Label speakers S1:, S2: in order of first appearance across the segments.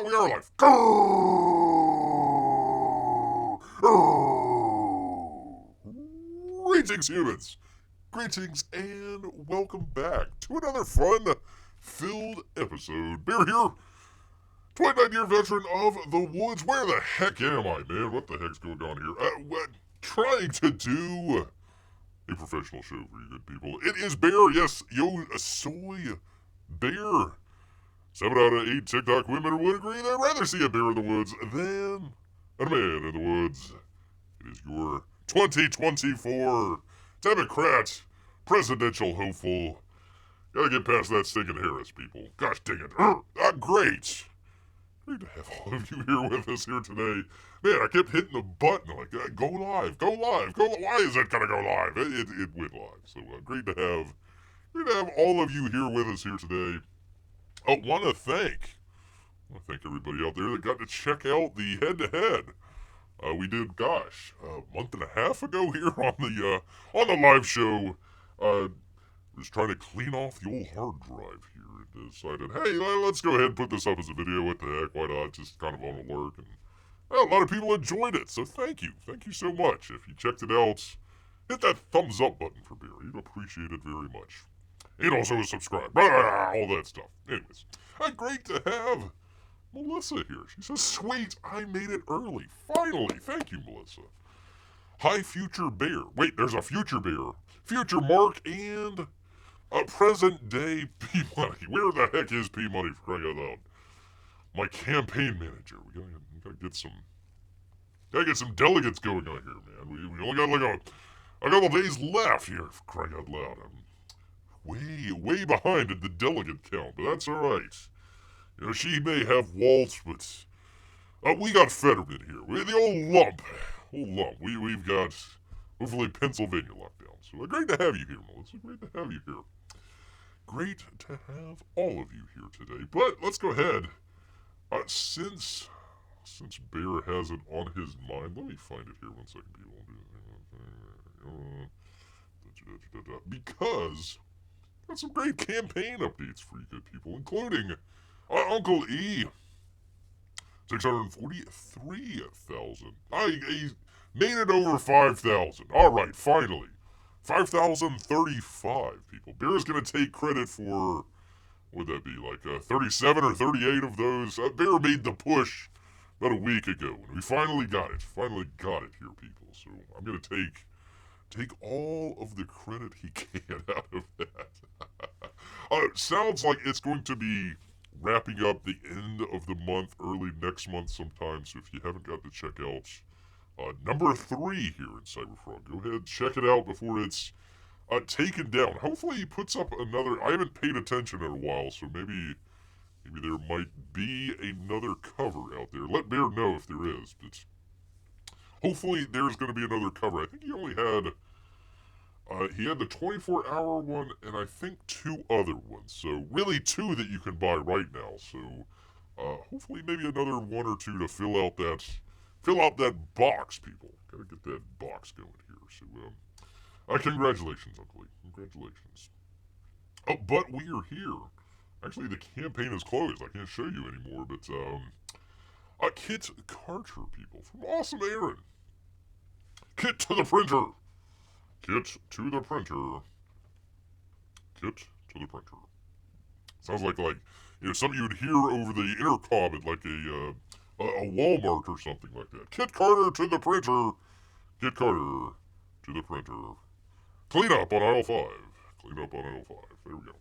S1: we are live. Greetings, humans. Greetings, and welcome back to another fun-filled episode. Bear here, 29-year veteran of the woods. Where the heck am I, man? What the heck's going on here? Trying to do a professional show for you good people. It is Bear, yes, yo, soy bear. 7 out of 8 TikTok women would agree they'd rather see a bear in the woods than a man in the woods. It is your 2024 Democrat presidential hopeful. Gotta get past that stinking Harris, people. Gosh dang it. Great. Great to have all of you here with us here today. Man, I kept hitting the button like, go live, go live, go live. Why is it gonna go live? It went live. So great to have all of you here with us here today. I want to thank everybody out there that got to check out the head-to-head. We did, a month and a half ago here on the live show. Was trying to clean off the old hard drive here and decided, hey, let's go ahead and put this up as a video. What the heck? Why not? Just kind of on a lurk. And a lot of people enjoyed it, so thank you. Thank you so much. If you checked it out, hit that thumbs up button for Bear. You'd appreciate it very much. And also subscribe. All that stuff. Anyways, great to have Melissa here. She says, sweet, I made it early. Finally. Thank you, Melissa. Hi, Future Bear. Wait, there's a Future Bear. Future Marc and a present day P-Money. Where the heck is P-Money, for crying out loud? My campaign manager. We gotta get some delegates going on here, man. We only got like a couple days left here, for crying out loud. I'm way behind in the delegate count, but that's alright. You know, she may have Waltz, but we got Fetterman here. We're the old lump. We've got, hopefully, Pennsylvania locked down. So great to have you here, Melissa. Great to have you here. Great to have all of you here today. But let's go ahead. Since Bear has it on his mind, let me find it here 1 second, people. Because got some great campaign updates for you good people, including Uncle E. 643,000. He made it over 5,000. Alright, finally. 5,035 people. Bear's gonna take credit for, what would that be, like 37 or 38 of those. Bear made the push about a week ago, and we finally got it. Finally got it here, people. So I'm gonna take all of the credit he can out of that. Sounds like it's going to be wrapping up the end of the month, early next month sometime. So if you haven't got to check out number 3 here in Cyberfrog, go ahead, check it out before it's taken down. Hopefully he puts up another. I haven't paid attention in a while, so maybe there might be another cover out there. Let Bear know if there is, but hopefully there's going to be another cover. I think he only had the 24-hour one and I think 2 other ones. So really 2 that you can buy right now. So hopefully maybe another 1 or 2 to fill out that box, people. Gotta get that box going here. So congratulations, Uncle Lee. Congratulations. Oh, but we are here. Actually, the campaign is closed. I can't show you anymore, but Kit Carter, people, from Awesome Aaron. Kit to the printer. Kit to the printer. Kit to the printer. Sounds like something you'd hear over the intercom at like a Walmart or something like that. Kit Carter to the printer. Kit Carter to the printer. Clean up on aisle 5. Clean up on aisle 5. There we go.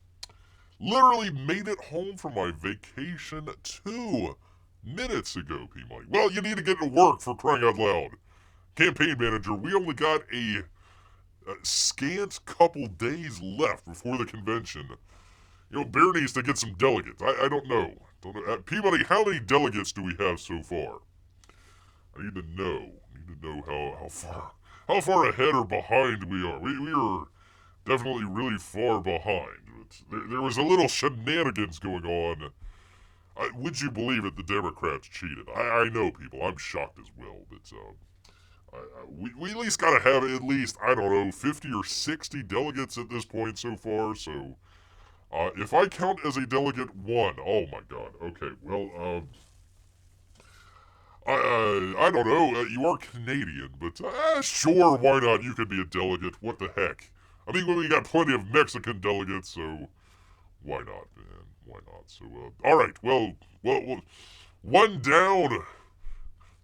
S1: Literally made it home from my vacation 2 minutes ago, P-Money. Well, you need to get to work, for crying out loud. Campaign manager, we only got a scant couple days left before the convention. You know, Bear needs to get some delegates. I don't know. P-Money, how many delegates do we have so far? I need to know how far ahead or behind we are. We are definitely really far behind. There was a little shenanigans going on. Would you believe it? The Democrats cheated. I know, people. I'm shocked as well. But we at least got to have at least, I don't know, 50 or 60 delegates at this point so far. So if I count as a delegate 1, oh my god. Okay, well, I don't know, you are Canadian, but sure, why not? You could be a delegate. What the heck? I mean, we got plenty of Mexican delegates, so why not, man? Why not? So, all right, well, one down,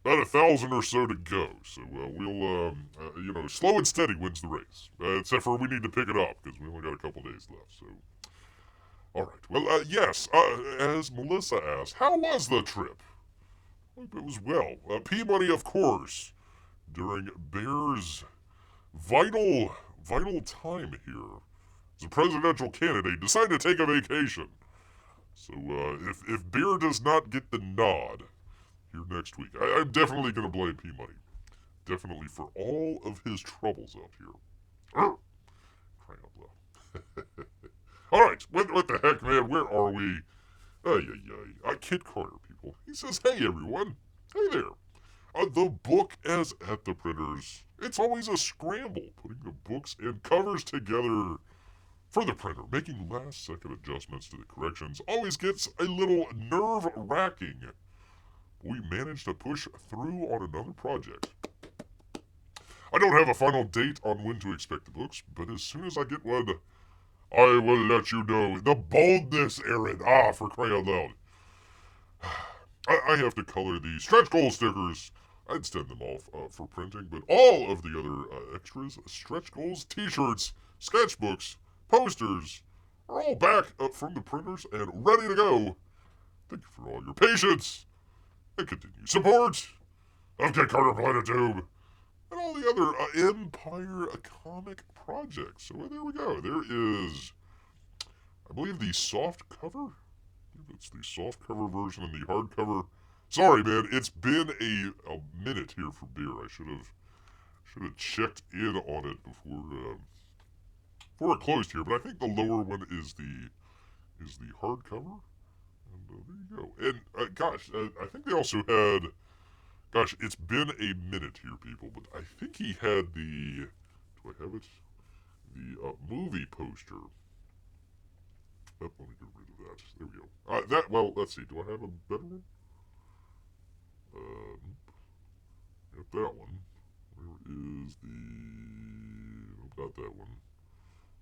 S1: about 1,000 or so to go. So we'll, slow and steady wins the race. Except for we need to pick it up because we only got a couple days left. So, all right. Well, yes. As Melissa asked, how was the trip? Hope it was well. P-Money, of course, during Bear's vital time here, as a presidential candidate, decided to take a vacation. So if Bear does not get the nod here next week, I'm definitely going to blame P-Money. Definitely for all of his troubles out here. Crying out loud. All right, what the heck, man? Where are we? Kid Carter, people. He says, hey, everyone. Hey there. The book as at the printers. It's always a scramble putting the books and covers together for the printer. Making last-second adjustments to the corrections always gets a little nerve-wracking. We managed to push through on another project. I don't have a final date on when to expect the books, but as soon as I get one, I will let you know. The boldness, Aaron. For crying out loud. I have to color the stretch goal stickers. I'd send them off for printing, but all of the other extras, stretch goals, t-shirts, sketchbooks, posters, are all back from the printers and ready to go. Thank you for all your patience and continued support of Kid Carter Planetube and all the other Empire comic projects. So there we go. There is, I believe, the soft cover. It's the soft cover version and the hardcover. Sorry, man. It's been a minute here for Beer. I should have checked in on it before it closed here. But I think the lower one is the hardcover. And there you go. And I think they also had. Gosh, it's been a minute here, people. But I think he had the. Do I have it? The movie poster. Let me get rid of that. There we go. Well, let's see. Do I have a better one? Got that one. Where is the... Nope, not that one.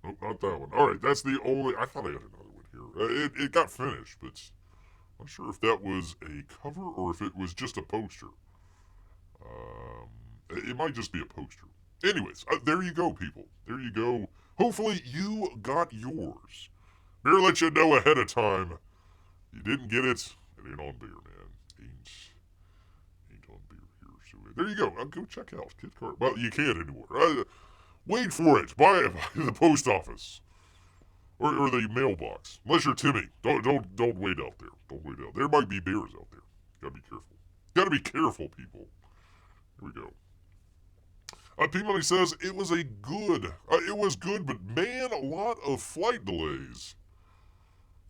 S1: Nope, not that one. Alright, that's the only... I thought I had another one here. It got finished, but I'm not sure if that was a cover or if it was just a poster. It might just be a poster. Anyways, there you go, people. There you go. Hopefully you got yours. Bear let you know ahead of time. You didn't get it. It ain't on Bear, man. Ain't on Bear here. So there you go. Go check out Kid Carter. Well, you can't anymore. Wait for it. Buy it by the post office or the mailbox. Unless you're Timmy. Don't wait out there. Don't wait out. There might be bears out there. Gotta be careful. Gotta be careful, people. Here we go. P-Money says it was good, but man, a lot of flight delays.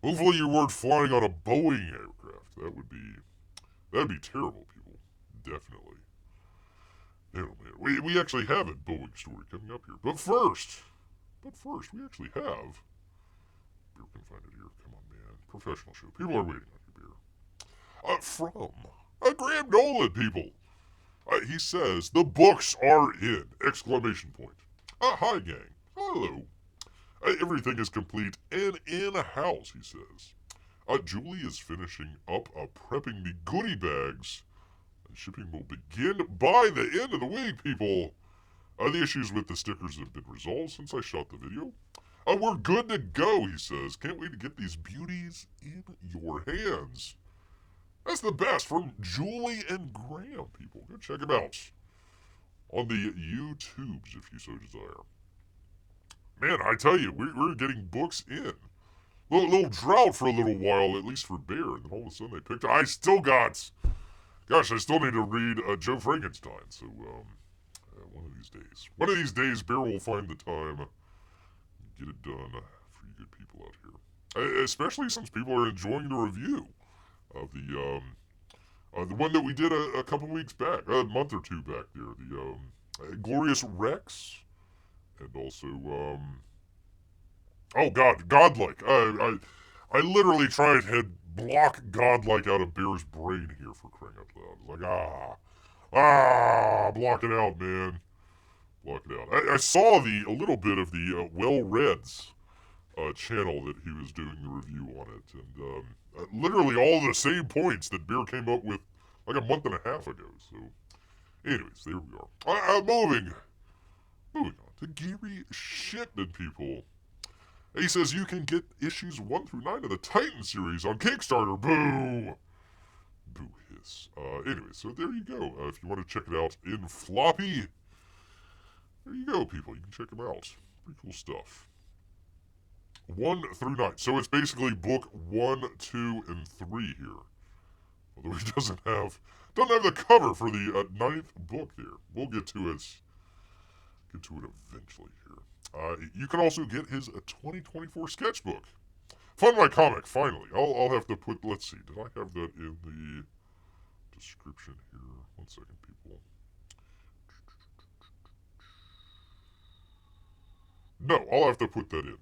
S1: Hopefully you weren't flying on a Boeing aircraft. That'd be terrible, people. Definitely. Oh, man. We actually have a Boeing story coming up here. But first, we actually have... Beer can find it here. Come on, man. Professional show. People are waiting on you, Beer. From Graham Nolan, people. He says, the books are in! Exclamation point. Hi, gang. Hello. Everything is complete and in-house, he says. Julie is finishing up prepping the goodie bags. And shipping will begin by the end of the week, people. The issues with the stickers have been resolved since I shot the video. We're good to go, he says. Can't wait to get these beauties in your hands. That's the best from Julie and Graham, people. Go check them out on the YouTubes if you so desire. Man, I tell you, we're getting books in. Little drought for a little while, at least for Bear, and then all of a sudden they picked up. I still need to read Joe Frankenstein, so one of these days. One of these days, Bear will find the time and get it done for you good people out here. Especially since people are enjoying the review of the one that we did a couple weeks back, a month or two back there, the Glorious Rex, and also, Godlike. I literally tried to block Godlike out of Bear's brain here for crying out loud. It's like, Block it out, man. Block it out. I saw a little bit of the Well-Reads channel that he was doing the review on it, and literally all the same points that Beer came up with like a month and a half ago. So, anyways, there we are. Moving on to Gary Shipman, people. He says you can get issues 1 through 9 of the Titan series on Kickstarter. Boo! Boo hiss. Anyway, so there you go. If you want to check it out in floppy, there you go, people. You can check them out. Pretty cool stuff. 1 through 9. So it's basically book 1, 2, and 3 here. Although he doesn't have the cover for the 9th book there. We'll get to it eventually here. You can also get his 2024 sketchbook. Fund my comic, finally. I'll have to put, let's see, did I have that in the description here? 1 second, people. No, I'll have to put that in.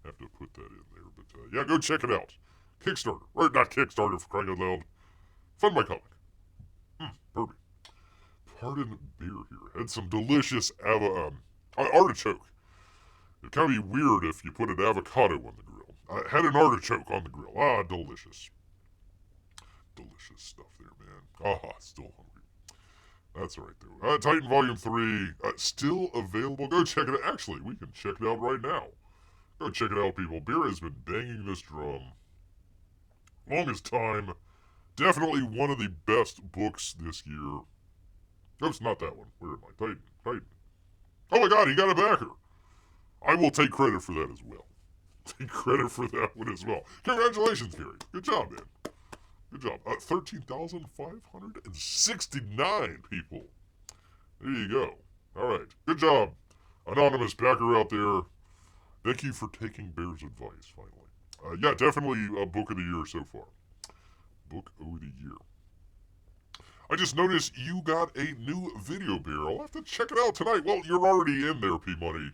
S1: There, but yeah, go check it out. Kickstarter, or not Kickstarter for crying out loud. Fund my comic. Burby. Pardon beer here. Had some delicious artichoke. It'd kind of be weird if you put an avocado on the grill. I had an artichoke on the grill. Delicious. Delicious stuff there, man. Still hungry. That's alright, though. Titan Volume 3, still available. Go check it out. Actually, we can check it out right now. Go check it out, people. Beer has been banging this drum. Longest time. Definitely one of the best books this year. No, it's not that one. Where am I? Titan. Oh my god, he got a backer. I will take credit for that as well. Take credit for that one as well. Congratulations, Gary. Good job, man. Good job. 13,569 people. There you go. All right. Good job, anonymous backer out there. Thank you for taking Bear's advice, finally. Yeah, definitely a book of the year so far. Book of the year. I just noticed you got a new video, Beer. I'll have to check it out tonight. Well, you're already in there, P-Money.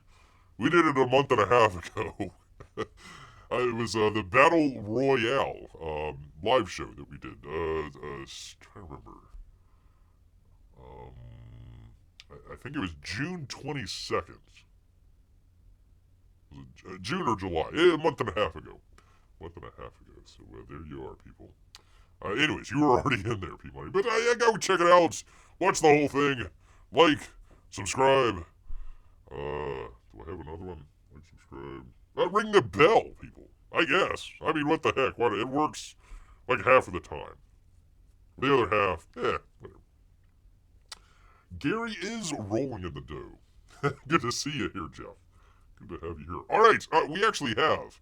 S1: We did it a month and a half ago. It was the Battle Royale live show that we did. Trying to remember. I think it was June 22nd. Was it June or July? A month and a half ago. So there you are, people. Anyways, you were already in there, P-Money. But yeah, go check it out. Watch the whole thing. Like, subscribe. Do I have another one? Like, subscribe. Ring the bell, people. I guess. I mean, what the heck? It works like half of the time. The other half, whatever. Gary is rolling in the dough. Good to see you here, Jeff. Good to have you here. All right, we actually have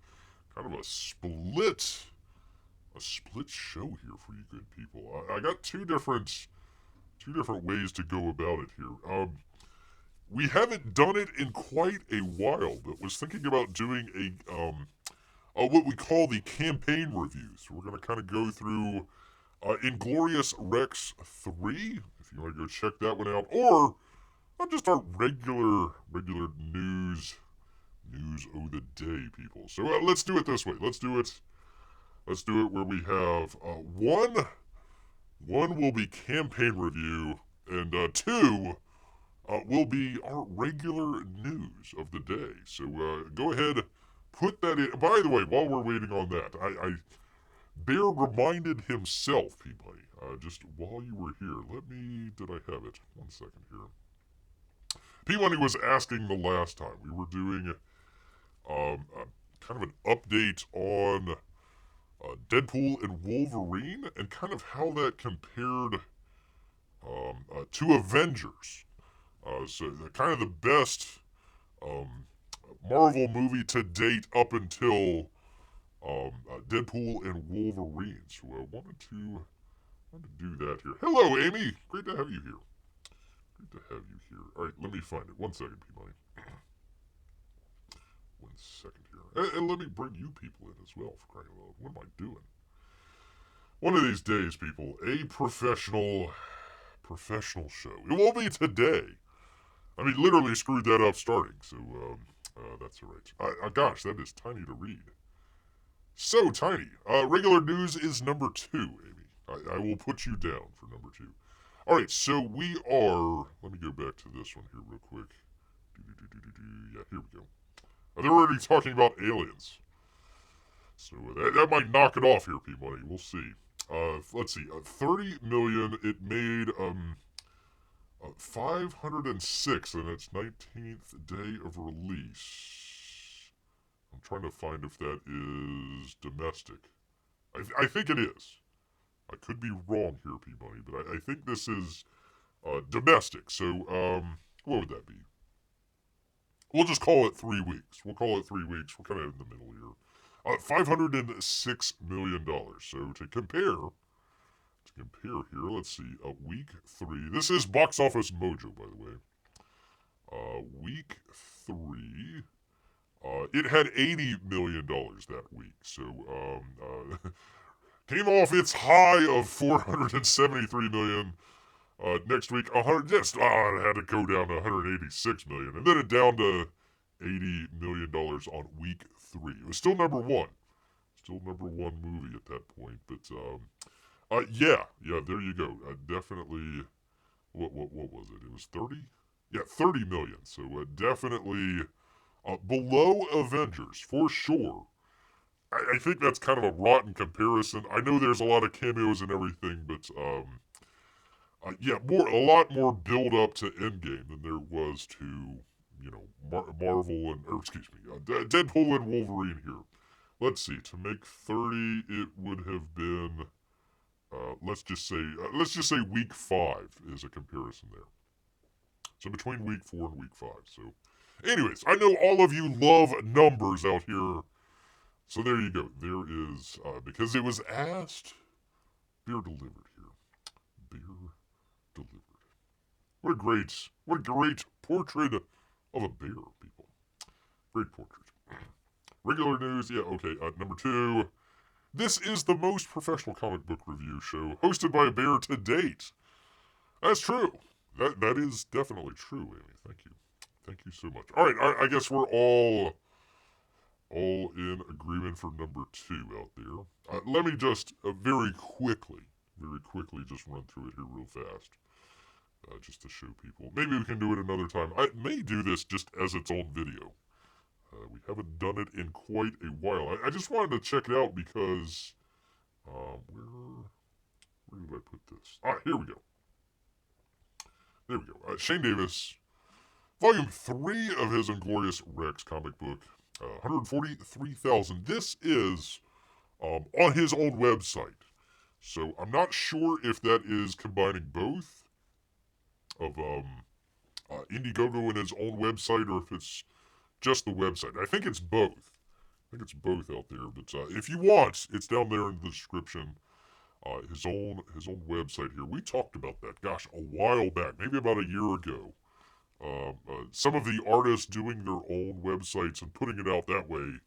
S1: kind of a split show here for you good people. I got two different ways to go about it here. We haven't done it in quite a while, but was thinking about doing a what we call the campaign reviews. We're going to kind of go through Inglorious Rex 3, if you want to go check that one out, or just our regular news of the day, people. So let's do it this way. Let's do it where we have one will be campaign review, and two will be our regular news of the day. So go ahead, put that in. By the way, while we're waiting on that, Bear reminded himself, P-Money, just while you were here. Did I have it? 1 second here. P-Money was asking the last time. We were doing kind of an update on Deadpool and Wolverine, and kind of how that compared to Avengers. So kind of the best Marvel movie to date up until Deadpool and Wolverine. So I wanted to do that here. Hello, Amy. Great to have you here. All right, let me find it. 1 second, P-Money. 1 second here. And let me bring you people in as well, for crying out loud. What am I doing? One of these days, people, a professional show. It won't be today. I mean, literally screwed that up starting, so that's alright. Gosh, that is tiny to read. So tiny. Regular news is number 2, Amy. I will put you down for number 2. All right, so we are. Let me go back to this one here real quick. Yeah, here we go. They're already talking about aliens. So that might knock it off here, P-Money. We'll see. Let's see. 30 million. It made 506 in its 19th day of release. I'm trying to find if that is domestic. I think it is. I could be wrong here, P-Money, but I think this is domestic. So, what would that be? We'll just call it 3 weeks. We'll call it 3 weeks. We're kind of in the middle here. $506 million. So to compare here, let's see, week 3. This is Box Office Mojo, by the way. Week 3, it had $80 million that week. So, came off its high of $473 million. Next week, it had to go down to $186 million, and then it down to $80 million on week 3. It was still number one movie at that point. But yeah, there you go. Definitely, what was it? It was 30. Yeah, 30 million. So definitely below Avengers for sure. I think that's kind of a rotten comparison. I know there's a lot of cameos and everything, but yeah, a lot more build up to Endgame than there was to, Marvel Deadpool and Wolverine here. Let's see, to make 30, it would have been, let's just say week 5 is a comparison there. So between week 4 and week 5. So, anyways, I know all of you love numbers out here. So there you go. There is, because it was asked, beer delivered here. Beer delivered. What a great portrait of a bear, people. Great portrait. Regular news, yeah, okay. Number 2. This is the most professional comic book review show hosted by a bear to date. That's true. That is definitely true, Amy. Thank you. Thank you so much. All right, I guess we're all in agreement for number 2 out there. Let me just very quickly just run through it here real fast. Just to show people. Maybe we can do it another time. I may do this just as its own video. We haven't done it in quite a while. I just wanted to check it out because, where did I put this? Here we go. There we go. Shane Davis, Volume 3 of his Inglorious Rex comic book, 143,000. This is on his own website. So I'm not sure if that is combining both of Indiegogo and his own website, or if it's just the website. I think it's both. Out there. But if you want, it's down there in the description. His own website here. We talked about that, gosh, a while back, maybe about a year ago. Some of the artists doing their own websites and putting it out that way,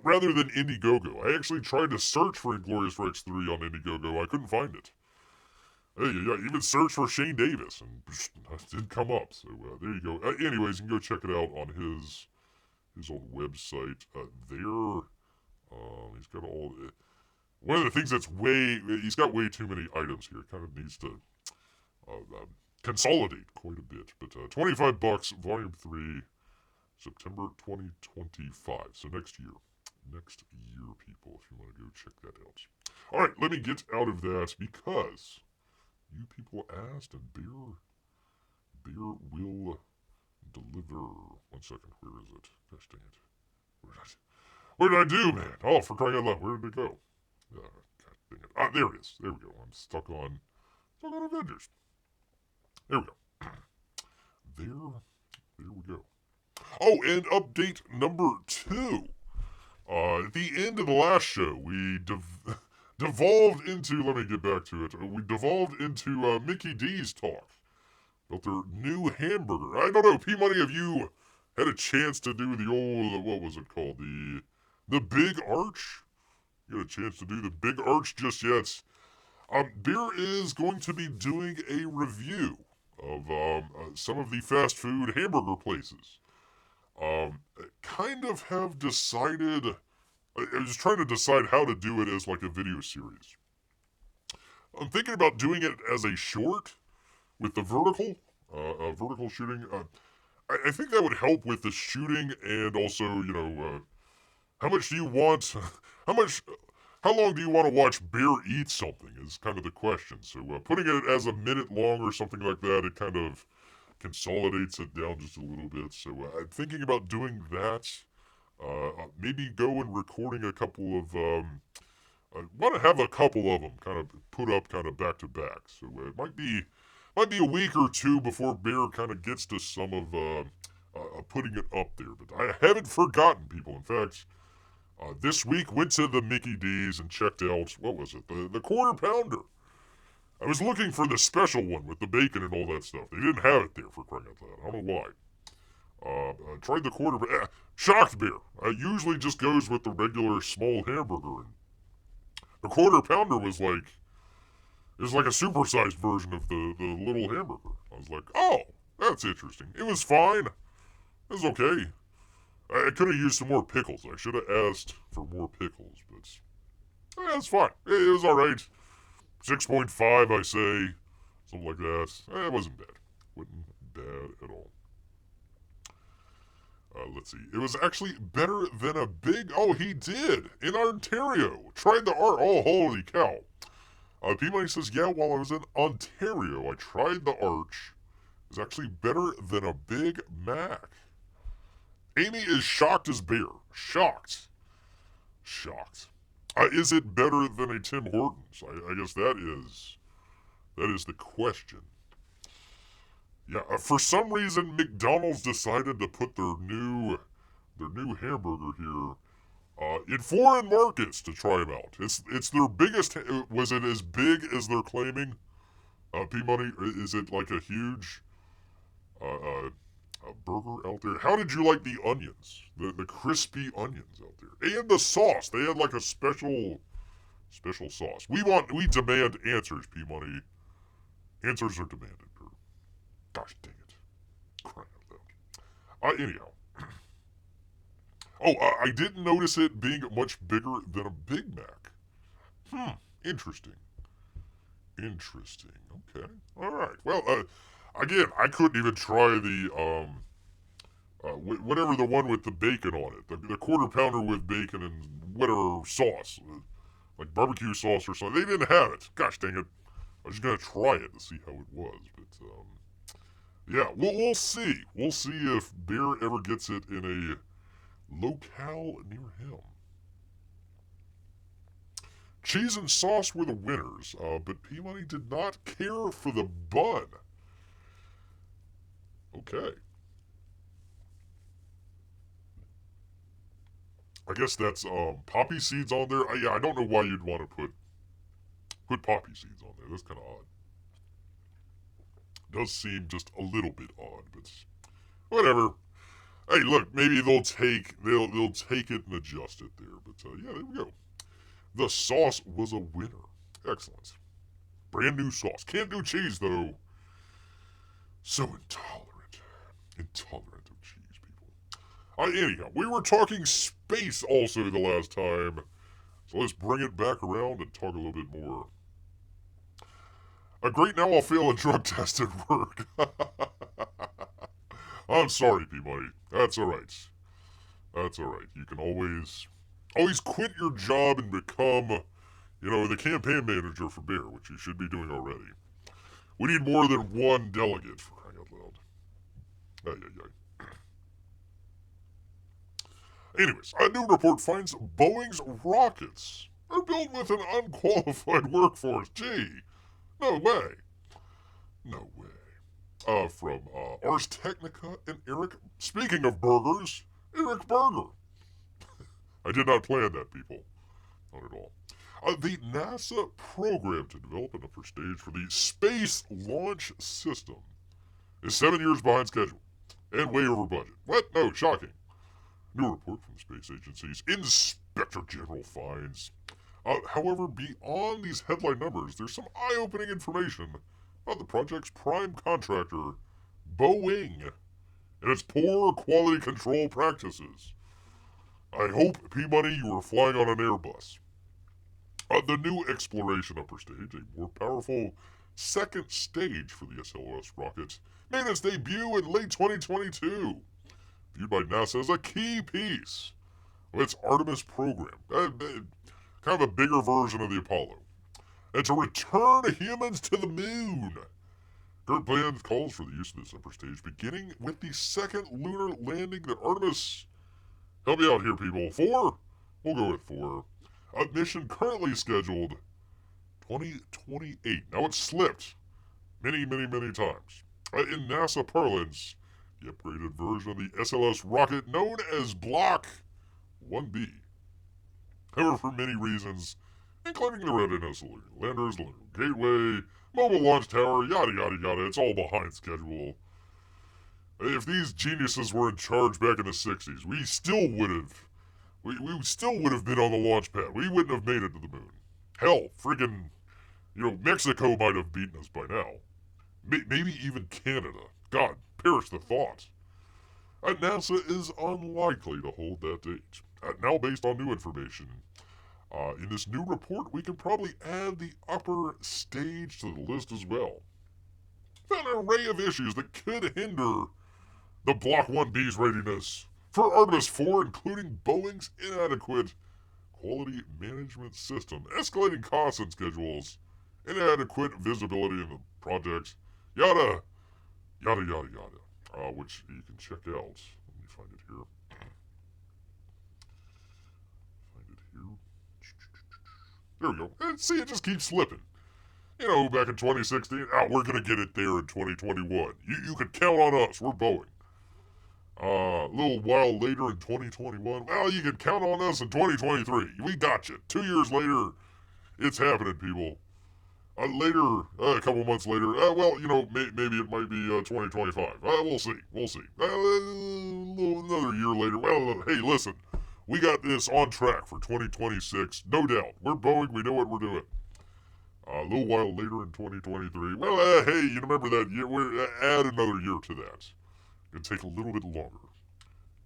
S1: rather than Indiegogo. I actually tried to search for Inglorious Rex 3 on Indiegogo. I couldn't find it. Hey, yeah, even search for Shane Davis, and it didn't come up. So there you go. Anyways, you can go check it out on his own website. He's got all. One of the things he's got way too many items here. Kind of needs to consolidate quite a bit. But $25, Volume 3, September 2025. So next year, people, if you want to go check that out. All right, let me get out of that because you people asked, and beer will deliver. 1 second, where is it? Gosh dang it. What did I do, man? Oh, for crying out loud, where did it go? God dang it. There it is. There we go. I'm stuck on Avengers. There we go. There we go. Oh, and update number 2. At the end of the last show, we devolved into, let me get back to it, we devolved into Mickey D's talk about their new hamburger. I don't know, P-Money, have you had a chance to do the old, what was it called, the Big Arch? You had a chance to do the Big Arch just yet? Beer is going to be doing a review of some of the fast food hamburger places. Kind of have decided, I was trying to decide how to do it as like a video series. I'm thinking about doing it as a short, with the vertical shooting. I think that would help with the shooting and also, how much do you want? How much? How long do you want to watch bear eat something is kind of the question. So putting it as a minute long or something like that, it kind of consolidates it down just a little bit. So I'm thinking about doing that. Maybe go and recording a couple of. I want to have a couple of them kind of put up kind of back to back. So it might be a week or two before Bear kind of gets to some of putting it up there. But I haven't forgotten, people. In fact, this week went to the Mickey D's and checked out, what was it, the Quarter Pounder. I was looking for the special one with the bacon and all that stuff. They didn't have it there, for crying out loud. I don't know why. Tried the Quarter shocked Bear. Usually just goes with the regular small hamburger. And the Quarter Pounder was like, it was like a supersized version of the little hamburger. I was like, oh, that's interesting. It was fine. It was okay. I could have used some more pickles. I should have asked for more pickles, but it's fine. It was alright. 6.5, I say. Something like that. It wasn't bad. Wasn't bad at all. Let's see. It was actually better than a big... Oh, he did! In Ontario. Tried the art. Oh, holy cow. P-Money says, yeah, while I was in Ontario, I tried the arch. It was actually better than a Big Mac. Amy is shocked as Bear. Shocked. Is it better than a Tim Hortons? I guess that is the question. Yeah, for some reason, McDonald's decided to put their new hamburger here in foreign markets to try them out. It's their biggest. Was it as big as they're claiming? P-Money, is it like a huge a burger out there? How did you like the onions? The crispy onions out there. And the sauce. They had like a special sauce. We demand answers, P-Money. Answers are demanded. Gosh dang it. Crying out loud. Anyhow. Oh, I didn't notice it being much bigger than a Big Mac. Interesting. Okay. Alright. Well, again, I couldn't even try the, whatever the one with the bacon on it. The Quarter Pounder with bacon and whatever sauce. Like barbecue sauce or something. They didn't have it. Gosh dang it. I was just going to try it to see how it was. But, yeah, we'll see. We'll see if Bear ever gets it in a locale near him. Cheese and sauce were the winners, but P-Money did not care for the bun. Okay. I guess that's poppy seeds on there. Yeah, I don't know why you'd want to put poppy seeds on there. That's kind of odd. Does seem just a little bit odd, but whatever. Hey, look, maybe they'll take it and adjust it there. But yeah, there we go. The sauce was a winner. Excellent. Brand new sauce. Can't do cheese though. So intolerant. Intolerant of cheese, people. Anyhow, we were talking space also the last time. So let's bring it back around and talk a little bit more. Great, now I'll fail a drug test at work. I'm sorry, P-Money. That's alright. That's alright. You can always quit your job and become, the campaign manager for Bear, which you should be doing already. We need more than one delegate, for crying out loud. Anyways, a new report finds Boeing's rockets are built with an unqualified workforce. Gee. No way. From Ars Technica and Eric. Speaking of burgers, Eric Burger. I did not plan that, people. Not at all. The NASA program to develop an upper stage for the Space Launch System is 7 years behind schedule and way over budget. What? No, shocking. New report from the Space Agency's Inspector General finds. However, beyond these headline numbers, there's some eye-opening information about the project's prime contractor, Boeing, and its poor quality control practices. I hope, P-Money, you were flying on an Airbus. The new exploration upper stage, a more powerful second stage for the SLS rocket made its debut in late 2022, viewed by NASA as a key piece of its Artemis program, kind of a bigger version of the Apollo, and to return humans to the moon. Current plan calls for the use of this upper stage, beginning with the second lunar landing that Artemis, help me out here, people, 4? We'll go with 4. A mission currently scheduled 2028. Now, it's slipped many times. In NASA parlance, the upgraded version of the SLS rocket known as Block 1B. However, for many reasons, including the readiness of lunar landers, lunar gateway, mobile launch tower, yada yada yada, it's all behind schedule. If these geniuses were in charge back in the 60s, we still would have been on the launch pad. We wouldn't have made it to the moon. Hell, friggin', Mexico might have beaten us by now. Maybe even Canada. God, perish the thought. NASA is unlikely to hold that date. Now, based on new information, in this new report, we can probably add the upper stage to the list as well. An array of issues that could hinder the Block 1B's readiness for Artemis 4, including Boeing's inadequate quality management system, escalating costs and schedules, inadequate visibility in the project, yada, yada, yada, yada, which you can check out. Let me find it here. There we go. And see, it just keeps slipping. Back in 2016, we're going to get it there in 2021. You can count on us. We're Boeing. A little while later in 2021, well, you can count on us in 2023. We got you. 2 years later, it's happening, people. Later, a couple months later, maybe it might be 2025. We'll see. Another year later, well, hey, listen, we got this on track for 2026, no doubt. We're Boeing, we know what we're doing. A little while later in 2023, well, hey, you remember that year? We're add another year to that. It's gonna take a little bit longer.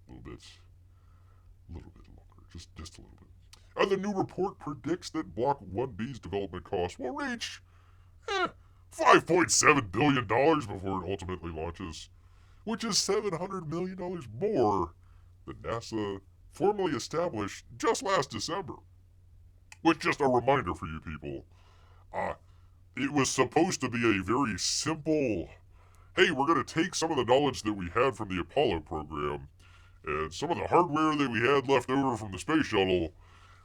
S1: A little bit longer. Just a little bit. The new report predicts that Block 1B's development costs will reach $5.7 billion before it ultimately launches, which is $700 million more than NASA formally established just last December. Which, just a reminder for you people, it was supposed to be a very simple, hey, we're going to take some of the knowledge that we had from the Apollo program and some of the hardware that we had left over from the space shuttle.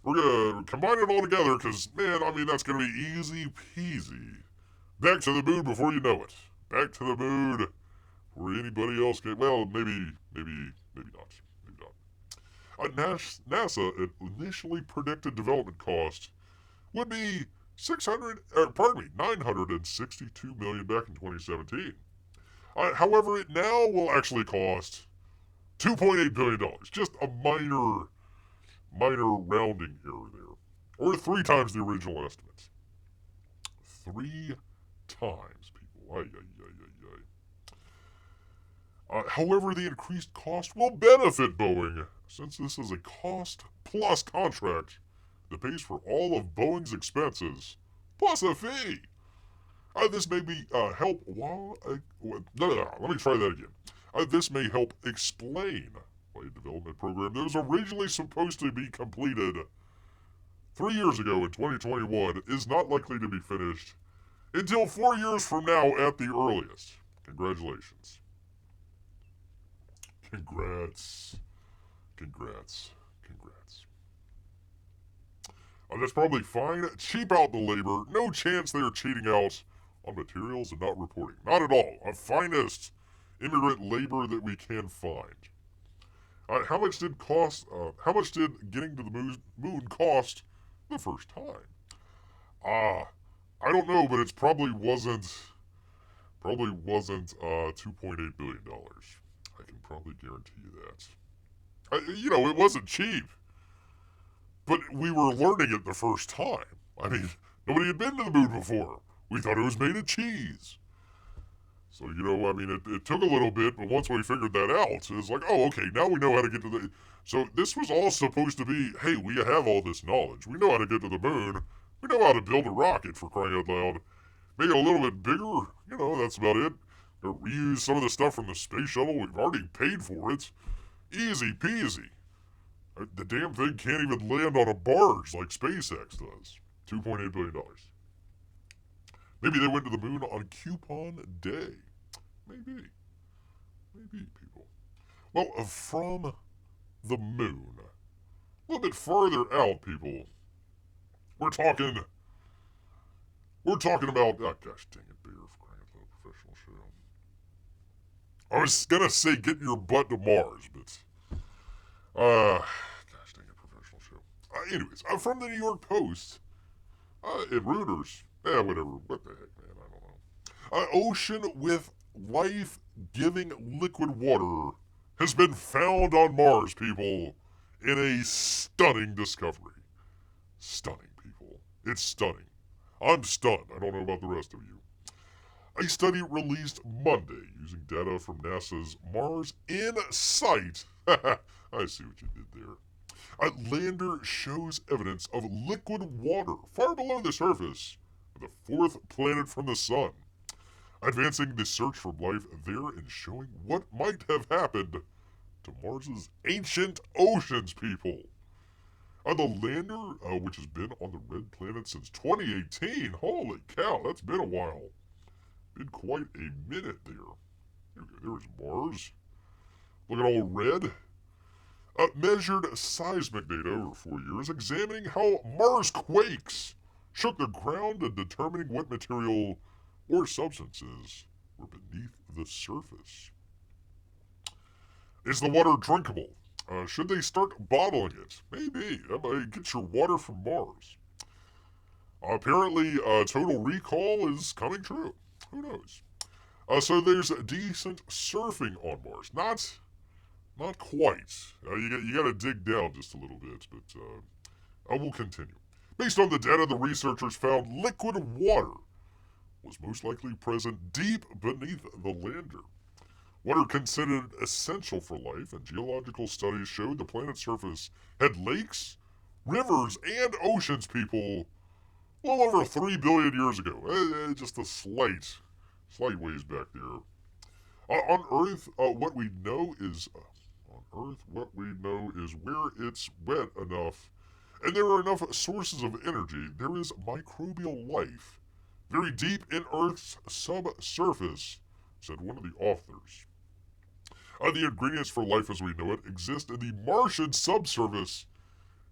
S1: We're going to combine it all together because, that's going to be easy peasy. Back to the moon before you know it. Back to the moon before anybody else can. Well, maybe not. Maybe not. NASA initially predicted development cost would be $962 million back in 2017. However, it now will actually cost $2.8 billion. Just a minor rounding error there. Or 3 times the original estimate. 3 times, people. However, the increased cost will benefit Boeing, since this is a cost-plus contract that pays for all of Boeing's expenses, plus a fee. This may be help. Let me try that again. This may help explain why a development program that was originally supposed to be completed 3 years ago in 2021 is not likely to be finished until 4 years from now at the earliest. Congratulations. Congrats. That's probably fine. Cheap out the labor. No chance they're cheating out on materials and not reporting. Not at all. A finest immigrant labor that we can find. How much did getting to the moon cost the first time? I don't know, but it probably wasn't $2.8 billion. I can probably guarantee you that. It wasn't cheap. But we were learning it the first time. Nobody had been to the moon before. We thought it was made of cheese. So, it took a little bit, but once we figured that out, it's like, oh, okay, now we know how to get to the... So this was all supposed to be, hey, we have all this knowledge. We know how to get to the moon. We know how to build a rocket, for crying out loud. Make it a little bit bigger. That's about it. Reuse some of the stuff from the space shuttle. We've already paid for it. Easy peasy. The damn thing can't even land on a barge like SpaceX does. $2.8 billion. Maybe they went to the moon on Coupon Day. Maybe. Maybe, people. Well, from the moon, a little bit farther out, people, we're talking about, oh gosh dang it, Bear, for crying out loud, professional show. I was gonna say getting your butt to Mars, but, gosh dang it, professional show. Anyways, from the New York Post, and Reuters, whatever, what the heck, man, I don't know. Ocean with life-giving liquid water has been found on Mars, people, in a stunning discovery. Stunning, people. It's stunning. I'm stunned. I don't know about the rest of you. A study released Monday using data from NASA's Mars InSight. I see what you did there. A lander shows evidence of liquid water far below the surface of the fourth planet from the sun, advancing the search for life there and showing what might have happened to Mars's ancient oceans, people. The lander, which has been on the red planet since 2018, holy cow, that's been a while. Been quite a minute there. There's Mars. Looking all red. Measured seismic data over 4 years, examining how Mars quakes shook the ground and determining what material or substances were beneath the surface. Is the water drinkable? Should they start bottling it? Maybe. That might get your water from Mars. Apparently, Total Recall is coming true. Who knows? So there's decent surfing on Mars. Not quite. You got to dig down just a little bit, but I will continue. Based on the data, the researchers found liquid water was most likely present deep beneath the lander. Water considered essential for life, and geological studies showed the planet's surface had lakes, rivers, and oceans, people, well over 3 billion years ago. Just a slight ways back there. On Earth, what we know is where it's wet enough, and there are enough sources of energy. There is microbial life very deep in Earth's subsurface, said one of the authors. The ingredients for life as we know it exist in the Martian subsurface,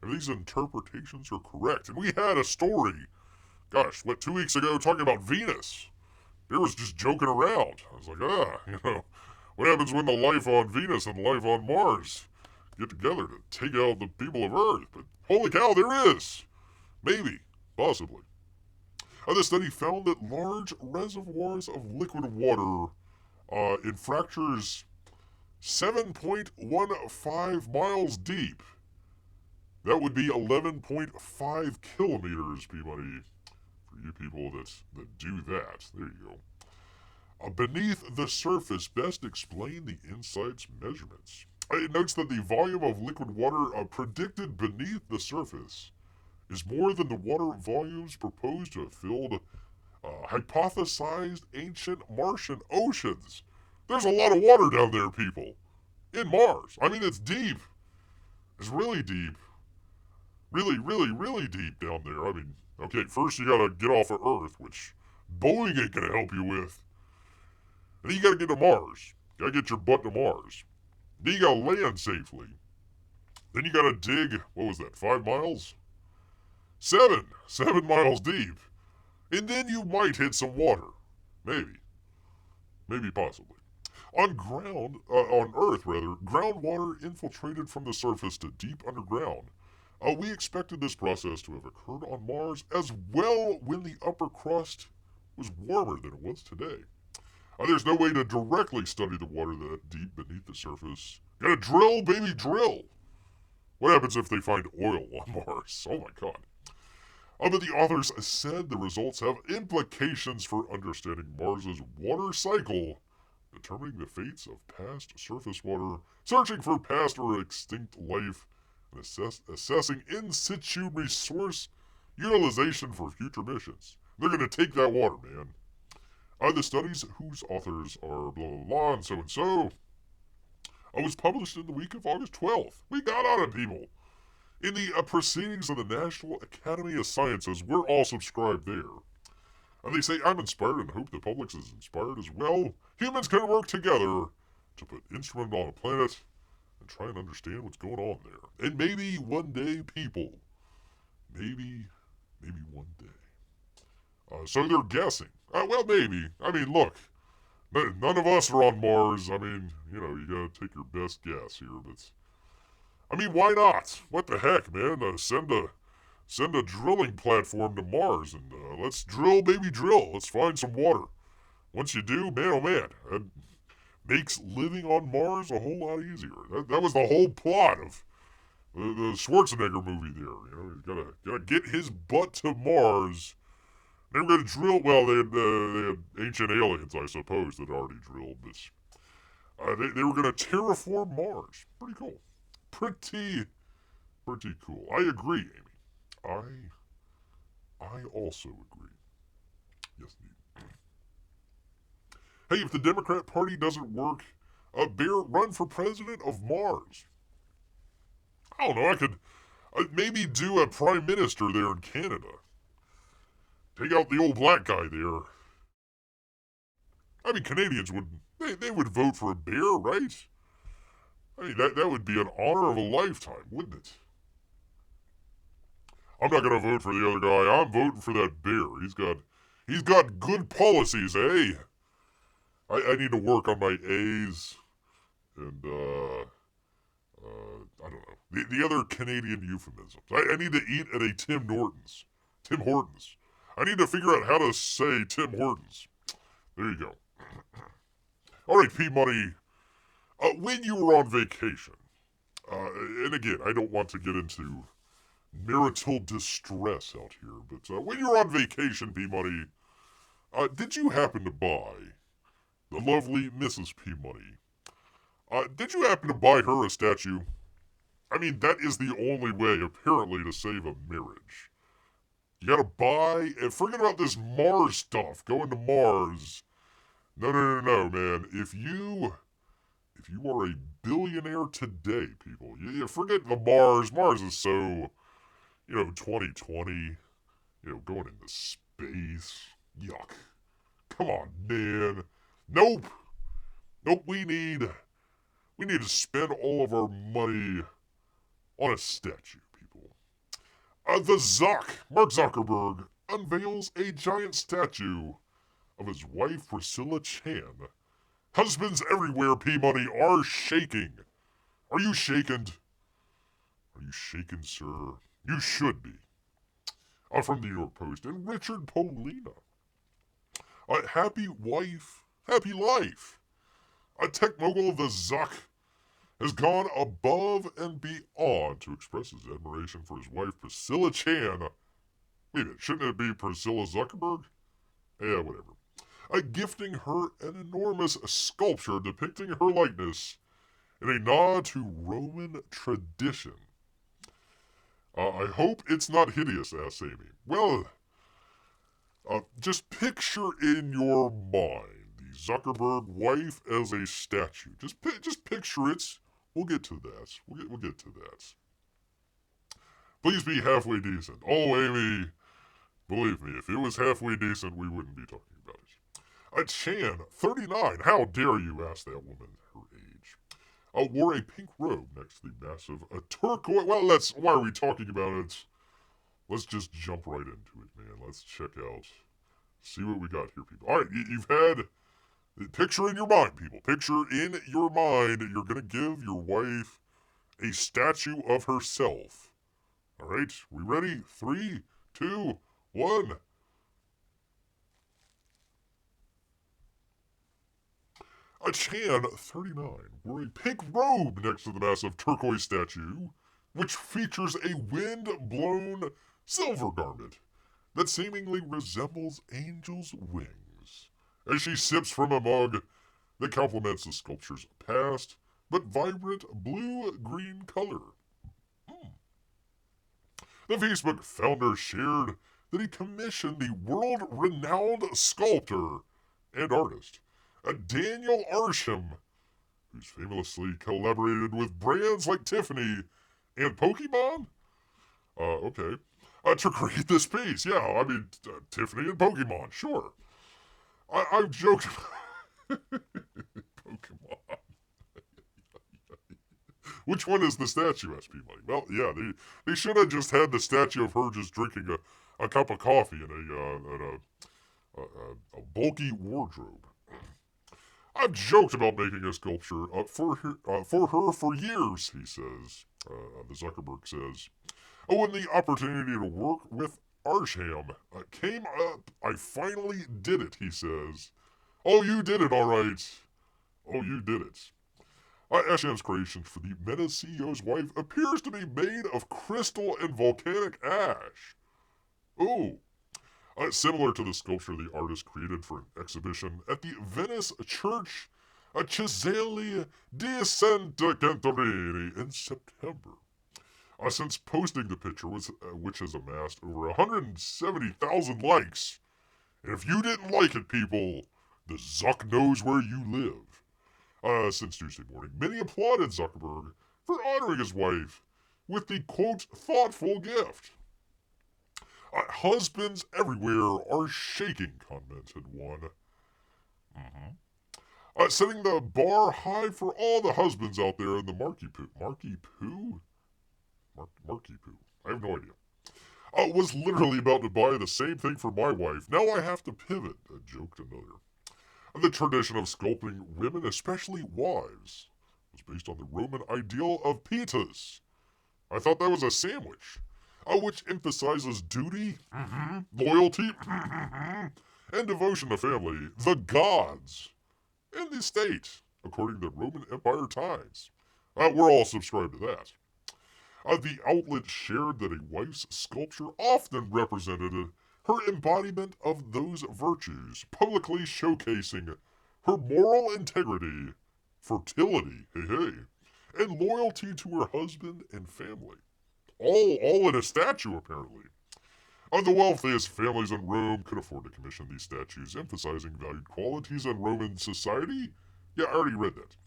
S1: and these interpretations are correct. And we had a story, 2 weeks ago, talking about Venus. It was just joking around. I was like, what happens when the life on Venus and life on Mars get together to take out the people of Earth? But holy cow, there is! Maybe. Possibly. The study found that large reservoirs of liquid water in fractures 7.15 miles deep. That would be 11.5 kilometers, P-Money, for you people that do that. There you go. Beneath the surface best explain the InSight's measurements. It notes that the volume of liquid water predicted beneath the surface is more than the water volumes proposed to have filled hypothesized ancient Martian oceans. There's a lot of water down there, people. In Mars. I mean, it's deep. It's really deep. Really, really, really deep down there. I mean, okay, first you gotta get off of Earth, which Boeing ain't gonna help you with. And then you gotta get to Mars. You gotta get your butt to Mars. Then you gotta land safely. Then you gotta dig, 5 miles? 7 miles deep. And then you might hit some water. Maybe possibly. On Earth, groundwater infiltrated from the surface to deep underground. We expected this process to have occurred on Mars as well when the upper crust was warmer than it was today. There's no way to directly study the water that deep beneath the surface. Gotta drill, baby, drill! What happens if they find oil on Mars? Oh my god. But the authors said the results have implications for understanding Mars's water cycle, determining the fates of past surface water, searching for past or extinct life, and assessing in situ resource utilization for future missions. They're going to take that water, man. The studies whose authors are blah, blah, blah, and so. Was published in the week of August 12th. We got on it, people. In the proceedings of the National Academy of Sciences, we're all subscribed there. And they say, I'm inspired and hope the public is inspired as well. Humans can work together to put instrument on a planet and try and understand what's going on there. And maybe one day, people, maybe one day. So they're guessing. Well, maybe. I mean, look, none of us are on Mars. I mean, you gotta take your best guess here, but I mean, why not? What the heck, man? Send a drilling platform to Mars and let's drill, baby, drill. Let's find some water. Once you do, man, oh man, it makes living on Mars a whole lot easier. That was the whole plot of the Schwarzenegger movie there. You gotta get his butt to Mars. They were gonna drill. Well, they had ancient aliens, I suppose, that already drilled, but they were gonna terraform Mars. Pretty cool. Pretty cool. I agree, Amy. I also agree. Yes, indeed. Hey, if the Democrat Party doesn't work, Bear, run for president of Mars. I don't know. I could maybe do a prime minister there in Canada. Take out the old black guy there. I mean, Canadians they would vote for a Bear, right? I mean, that would be an honor of a lifetime, wouldn't it? I'm not gonna vote for the other guy. I'm voting for that Bear. He's got good policies, eh? I need to work on my A's and I don't know. The other Canadian euphemisms. I need to eat at a Tim Hortons. I need to figure out how to say Tim Hortons. There you go. All right, P-Money. When you were on vacation, and again, I don't want to get into marital distress out here, but when you were on vacation, P-Money, did you happen to buy the lovely Mrs. P-Money? Did you happen to buy her a statue? I mean, that is the only way, apparently, to save a marriage. You gotta buy, and forget about this Mars stuff, going to Mars. No, man. If you are a billionaire today, people, you forget the Mars. Mars is so, 2020, going into space. Yuck. Come on, man. Nope. We need to spend all of our money on a statue, people. Mark Zuckerberg, unveils a giant statue of his wife, Priscilla Chan. Husbands everywhere, P-Money, are shaking. Are you shaken? Are you shaken, sir? You should be. From the New York Post, and Richard Polina. Happy wife, happy life. A tech mogul, the Zuck, has gone above and beyond to express his admiration for his wife, Priscilla Chan. Wait a minute, shouldn't it be Priscilla Zuckerberg? Yeah, whatever. Gifting her an enormous sculpture depicting her likeness in a nod to Roman tradition. I hope it's not hideous, asks Amy. Well, just picture in your mind the Zuckerberg wife as a statue. Just picture it. We'll get to that. We'll get to that. Please be halfway decent. Oh, Amy, believe me, if it was halfway decent, we wouldn't be talking about it. Chan, 39. How dare you ask that woman her age? Wore a pink robe next to the massive turquoise. Well, why are we talking about it? Let's just jump right into it, man. Let's check out, see what we got here, people. All right, you've had, picture in your mind, people. Picture in your mind, you're going to give your wife a statue of herself. All right, we ready? 3, 2, 1. Chan, 39, wore a pink robe next to the massive turquoise statue, which features a wind-blown silver garment that seemingly resembles angels' wings, as she sips from a mug that complements the sculpture's past but vibrant blue-green color. The Facebook founder shared that he commissioned the world-renowned sculptor and artist, Daniel Arsham, who's famously collaborated with brands like Tiffany and Pokemon? Okay. To create this piece, yeah, I mean, Tiffany and Pokemon, sure. I've joked about Pokemon. Which one is the statue, SP Money? Well, yeah, they should have just had the statue of her just drinking a cup of coffee in a bulky wardrobe. I've joked about making a sculpture for her for years, he says. The Zuckerberg says. When the opportunity to work with Arsham came up, I finally did it, he says. Oh, you did it, all right. Oh, you did it. Arsham's creation for the Meta CEO's wife appears to be made of crystal and volcanic ash. Oh. Similar to the sculpture the artist created for an exhibition at the Venice Church Cesare di Santa Cantarini in September. Since posting the picture, which has amassed over 170,000 likes. And if you didn't like it, people, the Zuck knows where you live. Since Tuesday morning, many applauded Zuckerberg for honoring his wife with the, quote, thoughtful gift. Husbands everywhere are shaking, commented one. Setting the bar high for all the husbands out there in the Marky Poo. Marky Poo? Marky Poo. I have no idea. Was literally about to buy the same thing for my wife. Now I have to pivot, joked another. The tradition of sculpting women, especially wives, was based on the Roman ideal of pitas. I thought that was a sandwich. Which emphasizes duty, loyalty, and devotion to family, the gods, and the state, according to Roman Empire Times. We're all subscribed to that. The outlet shared that a wife's sculpture often represented her embodiment of those virtues, publicly showcasing her moral integrity, fertility, and loyalty to her husband and family. All in a statue, apparently. The wealthiest families in Rome could afford to commission these statues, emphasizing valued qualities in Roman society. Yeah, I already read that.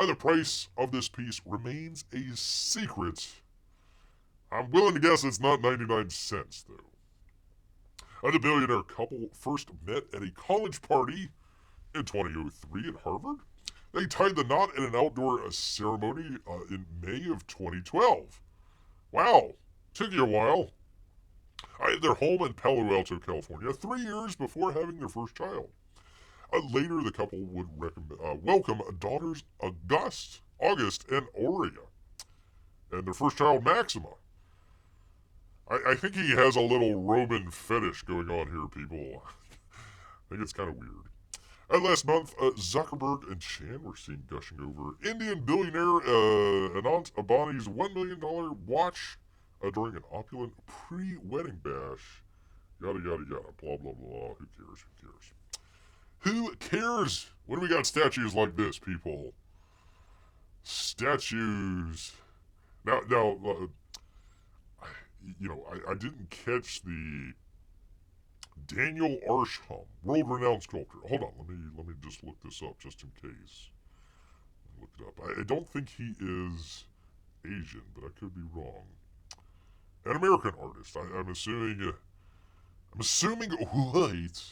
S1: The price of this piece remains a secret. I'm willing to guess it's not 99 cents, though. The billionaire couple first met at a college party in 2003 at Harvard. They tied the knot in an outdoor ceremony in May of 2012. Wow, took you a while. Their home in Palo Alto, California, 3 years before having their first child. Later, the couple would welcome daughters August and Aurea, and their first child, Maxima. I think he has a little Roman fetish going on here, people. I think it's kind of weird. Last month, Zuckerberg and Shannon were seen gushing over Indian billionaire Anant Ambani's $1 million watch during an opulent pre-wedding bash. Yada, yada, yada. Blah, blah, blah. Who cares? Who cares? Who cares when we got statues like this, people? Statues. Now, I didn't catch the Daniel Arsham, world-renowned sculptor. Hold on, let me just look this up just in case. Look it up. I don't think he is Asian, but I could be wrong. An American artist. I'm assuming. I'm assuming white.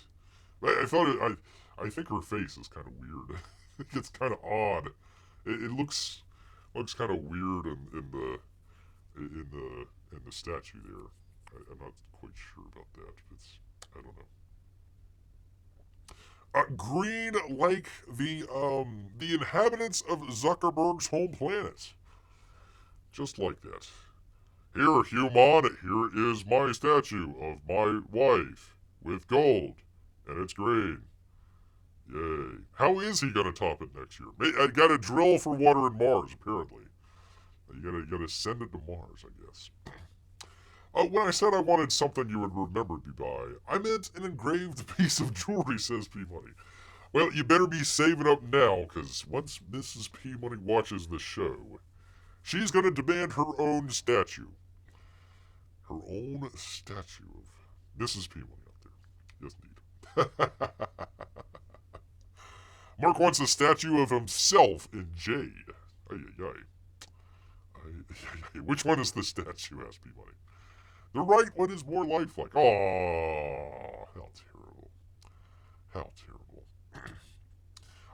S1: I think her face is kind of weird. I think it's kind of odd. It looks kind of weird in the statue there. I'm not quite sure about that. I don't know. Green like the inhabitants of Zuckerberg's home planet. Just like that. Here, human, here is my statue of my wife with gold, and it's green. Yay. How is he gonna top it next year? I gotta drill for water in Mars, apparently. You gotta send it to Mars, I guess. When I said I wanted something you would remember me by, I meant an engraved piece of jewelry, says P-Money. Well, you better be saving up now, because once Mrs. P-Money watches the show, she's going to demand her own statue. Her own statue of Mrs. P money out there. Yes, indeed. Marc wants a statue of himself in jade. Ay, ay, ay. Which one is the statue, asked P money. The right one is more lifelike. Oh, how terrible. How terrible.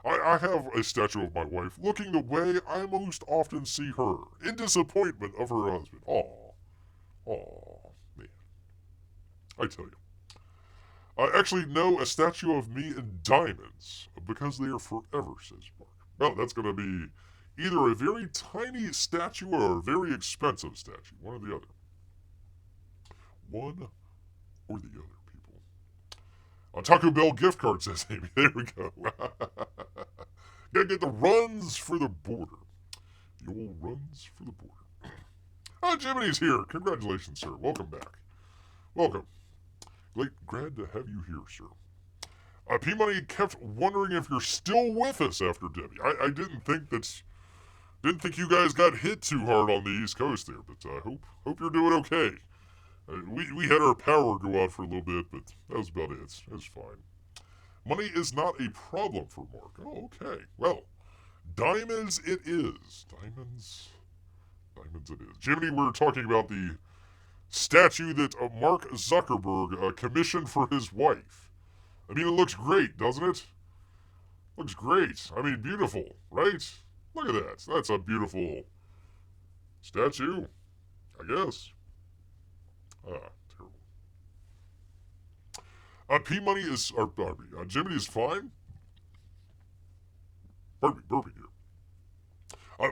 S1: I have a statue of my wife looking the way I most often see her, in disappointment of her husband. Oh, man. I tell you. I actually know a statue of me in diamonds, because they are forever, says Marc. Well, that's going to be either a very tiny statue or a very expensive statue. One or the other. One or the other, people. A Taco Bell gift card, says Amy. There we go. Gotta get the runs for the border. The old runs for the border. Jiminy's here. Congratulations, sir. Welcome back. Welcome. Glad to have you here, sir. P-Money kept wondering if you're still with us after Debbie. I didn't think you guys got hit too hard on the East Coast there, but I hope you're doing okay. We had our power go out for a little bit, but that was about it. It was fine. Money is not a problem for Marc. Oh, okay. Well, diamonds it is. Diamonds it is. Jiminy, we're talking about the statue that Mark Zuckerberg commissioned for his wife. I mean, it looks great, doesn't it? Looks great. I mean, beautiful, right? Look at that. That's a beautiful statue, I guess. Terrible. P-Money is, Jiminy is fine. Burpee here.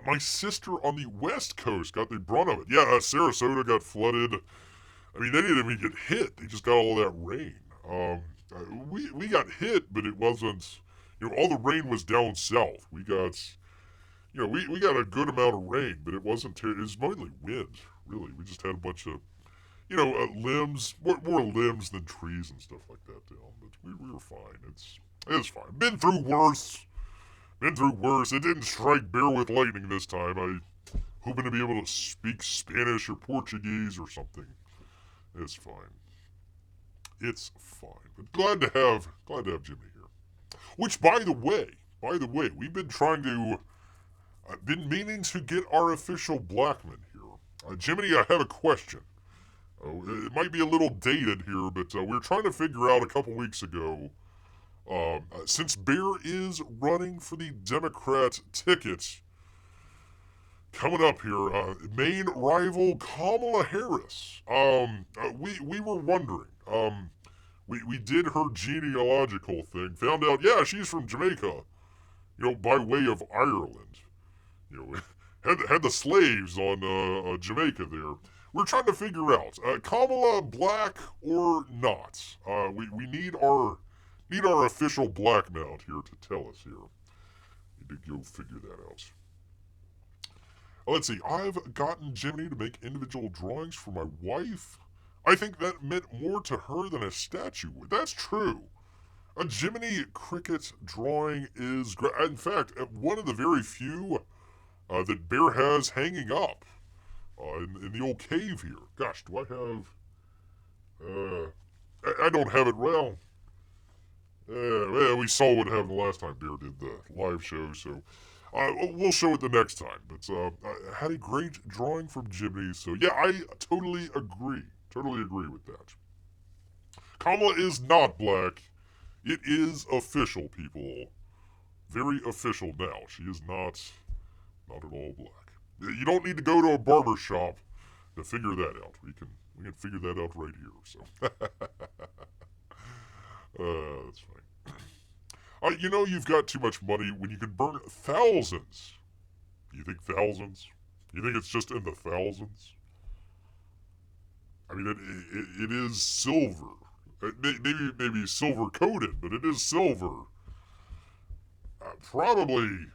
S1: My sister on the West Coast got the brunt of it. Yeah, Sarasota got flooded. I mean, they didn't even get hit. They just got all that rain. We got hit, but it wasn't, all the rain was down south. We got, we got a good amount of rain, but it wasn't, it was mainly wind, really. We just had a bunch of, limbs, more limbs than trees and stuff like that down. But we were fine. It's fine. Been through worse. It didn't strike Bear with lightning this time. I'm hoping to be able to speak Spanish or Portuguese or something. It's fine. But glad to have Jimmy here. Which, by the way, we've been been meaning to get our official Blackman here. Jiminy, I have a question. It might be a little dated here, but we were trying to figure out a couple weeks ago, since Bear is running for the Democrat ticket coming up here, main rival Kamala Harris. We were wondering. We did her genealogical thing, found out, yeah, she's from Jamaica, by way of Ireland. Had the slaves on Jamaica there. We're trying to figure out, Kamala black or not. We need our official black man out here to tell us here. Need to go figure that out. Let's see. I've gotten Jiminy to make individual drawings for my wife. I think that meant more to her than a statue would. That's true. A Jiminy Cricket drawing is great. In fact, one of the very few that Bear has hanging up in the old cave here. Gosh, do I have... I don't have it well. We saw what happened the last time Bear did the live show, so we'll show it the next time. But I had a great drawing from Jiminy, so yeah, I totally agree. Totally agree with that. Kamala is not black. It is official, people. Very official now. She is not at all black. You don't need to go to a barber shop to figure that out. We can figure that out right here. So that's fine. You've got too much money when you can burn thousands. You think thousands? You think it's just in the thousands? I mean, it is silver. Maybe silver coated, but it is silver. Probably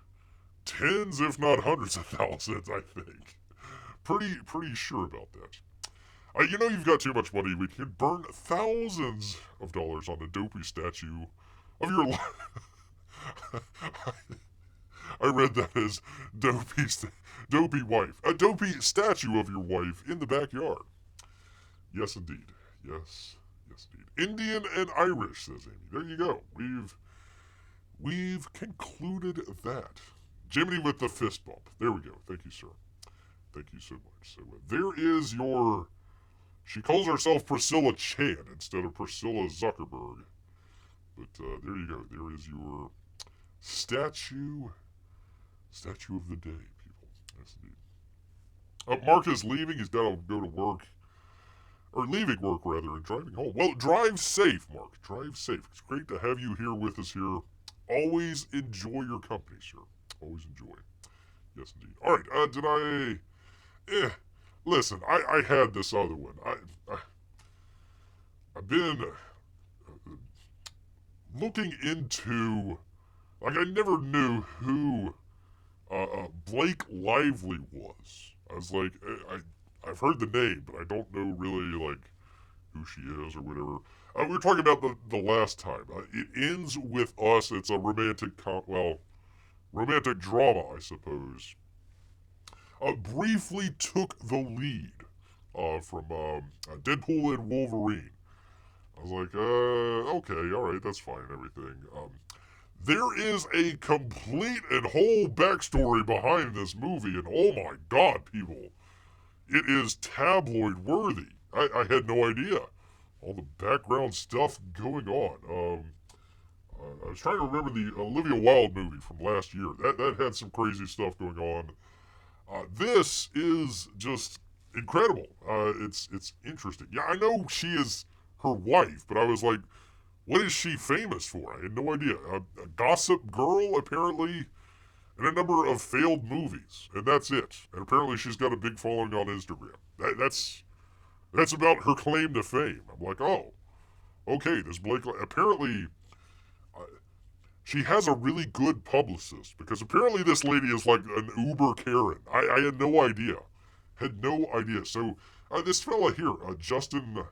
S1: tens, if not hundreds of thousands, I think. Pretty sure about that. You've got too much money. We could burn thousands of dollars on a dopey statue of your life. I read that as dopey wife. A dopey statue of your wife in the backyard. Yes, indeed. Yes, Yes, indeed. Indian and Irish, says Amy. There you go. We've concluded that. Jiminy with the fist bump. There we go. Thank you, sir. Thank you so much. So there is your... She calls herself Priscilla Chan instead of Priscilla Zuckerberg. But there you go. There is your statue of the day, people. Yes, indeed. Marc is leaving. He's got to go to work. Or leaving work, rather, and driving home. Well, drive safe, Marc. Drive safe. It's great to have you here with us here. Always enjoy your company, sir. Always enjoy. Yes, indeed. All right, did I... listen, I had this other one. I've been looking into... Like, I never knew who Blake Lively was. I was like, I've heard the name, but I don't know really, like, who she is or whatever. We were talking about the last time. It ends with us. It's a romantic drama, I suppose. Briefly took the lead from Deadpool and Wolverine. I was like, okay, all right, that's fine and everything. There is a complete and whole backstory behind this movie, and oh my god, people. It is tabloid worthy. I had no idea. All the background stuff going on. I was trying to remember the Olivia Wilde movie from last year. That had some crazy stuff going on. This is just incredible. It's interesting. Yeah, I know she is her wife, but I was like, what is she famous for? I had no idea. A gossip girl, apparently, and a number of failed movies, and that's it. And apparently she's got a big following on Instagram. That's about her claim to fame. I'm like, oh, okay, this Blake... Apparently, she has a really good publicist, because apparently this lady is like an uber Karen. I had no idea. Had no idea. So, this fella here, Justin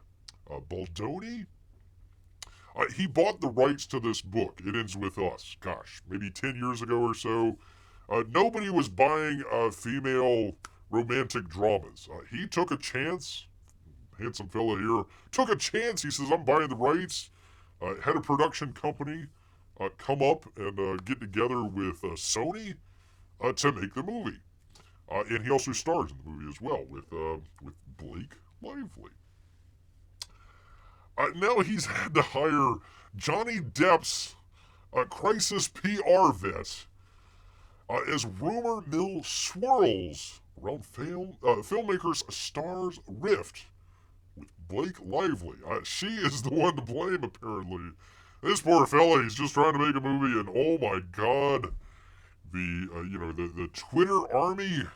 S1: Baldoni, he bought the rights to this book. It Ends With Us. Gosh, maybe 10 years ago or so. Nobody was buying female romantic dramas. He took a chance. Handsome fella here. Took a chance. He says, I'm buying the rights. Had a production company come up and get together with Sony to make the movie. And he also stars in the movie as well with Blake Lively. Now he's had to hire Johnny Depp's crisis PR vet as rumor mill swirls around filmmakers' stars rift with Blake Lively. She is the one to blame, apparently. This poor fella, he's just trying to make a movie, and oh my god, the Twitter army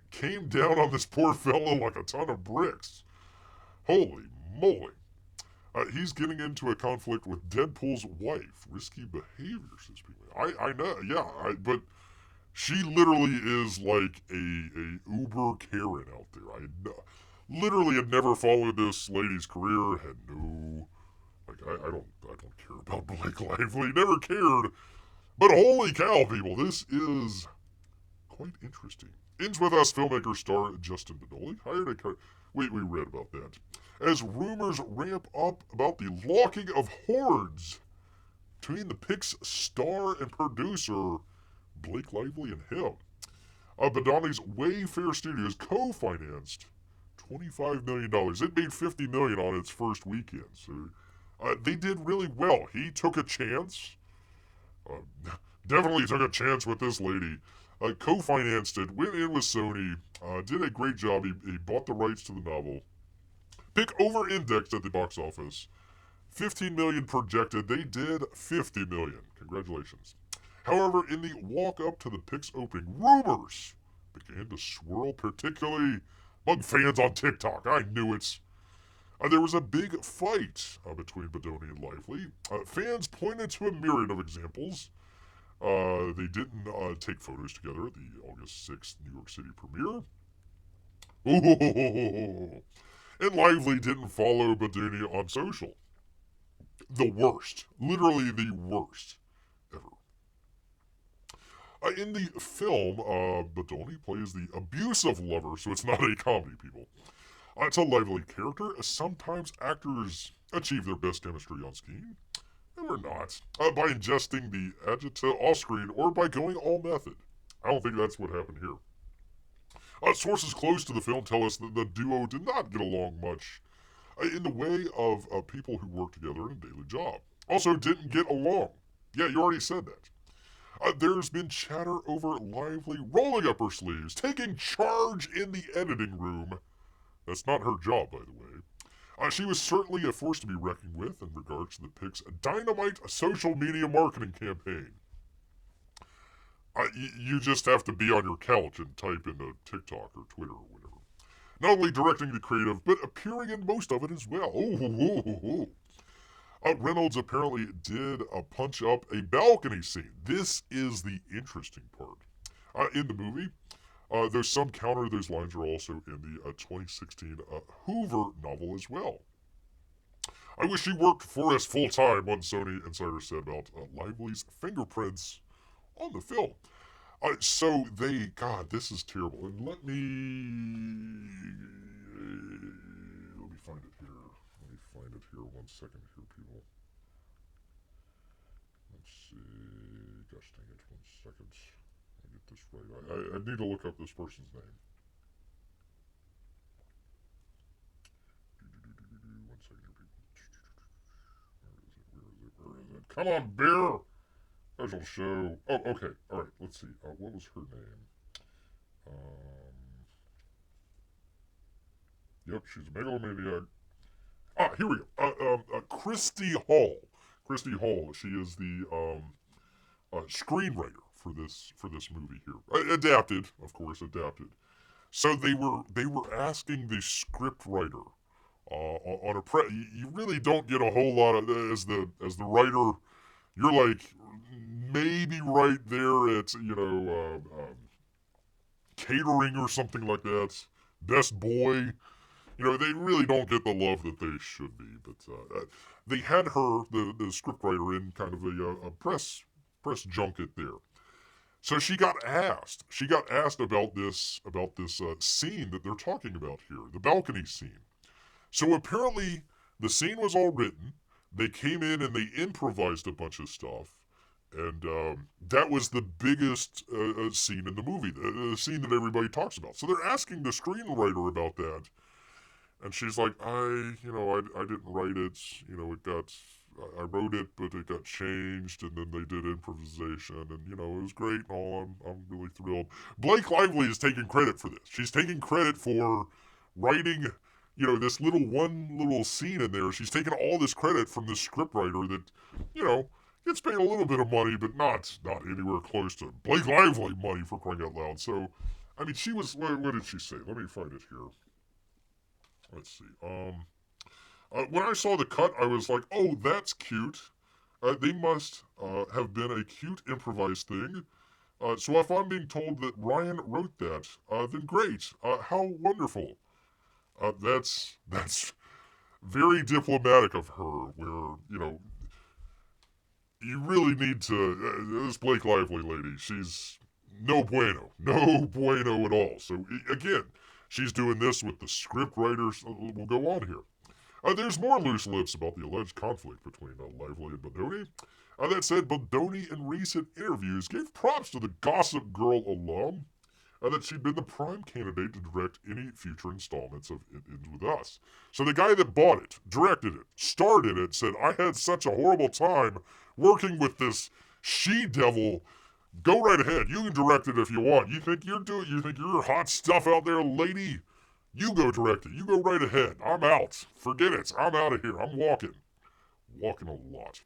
S1: came down on this poor fella like a ton of bricks. Holy moly. He's getting into a conflict with Deadpool's wife. Risky behavior, says people. I know, yeah, but she literally is like a uber Karen out there. I literally had never followed this lady's career, had no, like, I don't care about Blake Lively, never cared. But holy cow, people, this is quite interesting. Ends With Us filmmaker star Justin Baldoni hired a... We read about that. As rumors ramp up about the locking of hordes between the Pix star and producer Blake Lively and him. Baldoni's Wayfair Studios co-financed $25 million. It made $50 million on its first weekend, so they did really well. He took a chance. Definitely took a chance with this lady. Co-financed it, went in with Sony, did a great job. He bought the rights to the novel. Pick over-indexed at the box office. $15 million projected. They did $50 million. Congratulations. However, in the walk-up to the Pix opening, rumors began to swirl, particularly among fans on TikTok. I knew it. There was a big fight between Baldoni and Lively. Fans pointed to a myriad of examples. They didn't take photos together at the August 6th New York City premiere. Ooh. And Lively didn't follow Baldoni on social. The worst. Literally the worst ever. In the film, Baldoni plays the abusive lover, so it's not a comedy, people. It's a Lively character. Sometimes actors achieve their best chemistry on screen, or not, by ingesting the adjective off-screen or by going all method. I don't think that's what happened here. Sources close to the film tell us that the duo did not get along much in the way of people who work together in a daily job. Also, didn't get along. Yeah, you already said that. There's been chatter over Lively rolling up her sleeves, taking charge in the editing room. That's not her job, by the way. She was certainly a force to be reckoned with in regards to the Pic's dynamite social media marketing campaign. You just have to be on your couch and type into TikTok or Twitter or whatever. Not only directing the creative, but appearing in most of it as well. Reynolds apparently did punch up a balcony scene. This is the interesting part. In the movie, there's some counter. Those lines are also in the 2016 Hoover novel as well. I wish he worked for us full time, one Sony insider said about Lively's fingerprints on the film. So God, this is terrible. And let me find it here. Let me find it here. 1 second here, people. Let's see. Gosh dang it. 1 second. Let me get this right. I need to look up this person's name. 1 second here, people. Where is it? Come on, bear! Special show. Oh, okay. All right. Let's see. What was her name? Yep, she's a megalomaniac. Here we go. Christy Hall. Christy Hall. She is the screenwriter for this movie here. Adapted, of course, adapted. So they were asking the scriptwriter on a you really don't get a whole lot of as the writer. You're like maybe right there at catering or something like that. Best boy. They really don't get the love that they should be. But they had her, the scriptwriter, in kind of a press junket there. So she got asked. She got asked about this scene that they're talking about here, the balcony scene. So apparently the scene was all written. They came in and they improvised a bunch of stuff. And that was the biggest scene in the movie, the scene that everybody talks about. So they're asking the screenwriter about that. And she's like, I didn't write it. I wrote it, but it got changed, and then they did improvisation, and, it was great and all. I'm really thrilled. Blake Lively is taking credit for this. She's taking credit for writing, this little scene in there. She's taking all this credit from this scriptwriter that, gets paid a little bit of money, but not anywhere close to Blake Lively money, for crying out loud. So, I mean, she was, what did she say? Let me find it here. Let's see. When I saw the cut, I was like, oh, that's cute. They must have been a cute improvised thing. So if I'm being told that Ryan wrote that, then great. How wonderful. That's very diplomatic of her, where, you really need to, this Blake Lively lady, she's no bueno at all. So, again, she's doing this with the script writers. We'll go on here. There's more loose lips about the alleged conflict between Lively and Bodoni. That said, Bodoni in recent interviews gave props to the Gossip Girl alum that she'd been the prime candidate to direct any future installments of It Ends With Us. So the guy that bought it, directed it, starred in it, said, I had such a horrible time working with this she-devil. Go right ahead. You can direct it if you want. You think you're hot stuff out there, lady? You go direct it. You go right ahead. I'm out. Forget it. I'm out of here. I'm walking. Walking a lot.